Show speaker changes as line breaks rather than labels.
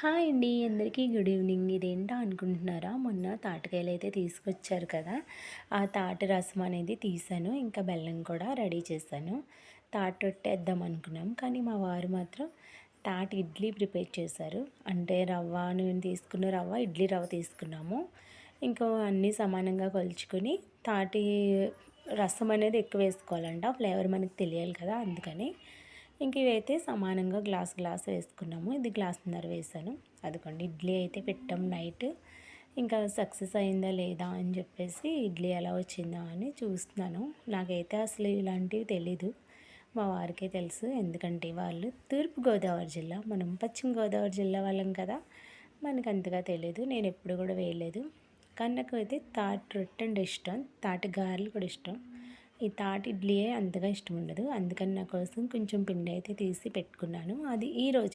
Hi అండి. అందరికీ good evening. ఇదేంటా అనుకుంటున్నారా? మొన్న తాటికాయలైతే తీసుకొచ్చారు కదా! ఆ తాటి రసం అనేది తీసాను. ఇంకా బెల్లం కూడా రెడీ చేశాను. తాటొట్టేద్దాం అనుకున్నాం. కానీ మా వారు మాత్రం తాటి ఇడ్లీ ప్రిపేర్ చేశారు. అంటే నేను తీసుకున్న రవ్వ, ఇడ్లీ రవ్వ తీసుకున్నాము. ఇంకా అన్నీ సమానంగా కొలుచుకొని తాటి రసం అనేది ఎక్కువ వేసుకోవాలంట. ఫ్లేవర్ మనకు తెలియాలి కదా! అందుకని. ఇంక ఇవైతే సమానంగా గ్లాస్ వేసుకున్నాము. ఇది గ్లాసున్నర వేసాను. అదిగోండి ఇడ్లీ అయితే పెట్టాం నైట్. ఇంకా సక్సెస్ అయిందా లేదా అని చెప్పేసి ఇడ్లీ ఎలా వచ్చిందా అని చూస్తున్నాను. నాకైతే అసలు ఇలాంటివి తెలీదు. మా వారికే తెలుసు. ఎందుకంటే వాళ్ళు తూర్పుగోదావరి జిల్లా. మనం పశ్చిమ గోదావరి జిల్లా వాళ్ళం కదా! మనకు అంతగా తెలీదు. నేను ఎప్పుడు కూడా వేయలేదు. కానీ నాకైతే తాటి రొట్టె అంటే ఇష్టం. తాటి గారెలు కూడా ఇష్టం. ఈ తాటి ఇడ్లీయే అంతగా ఇష్టం ఉండదు. అందుకని నా కోసం కొంచెం పిండి అయితే తీసి పెట్టుకున్నాను. అది ఈరోజు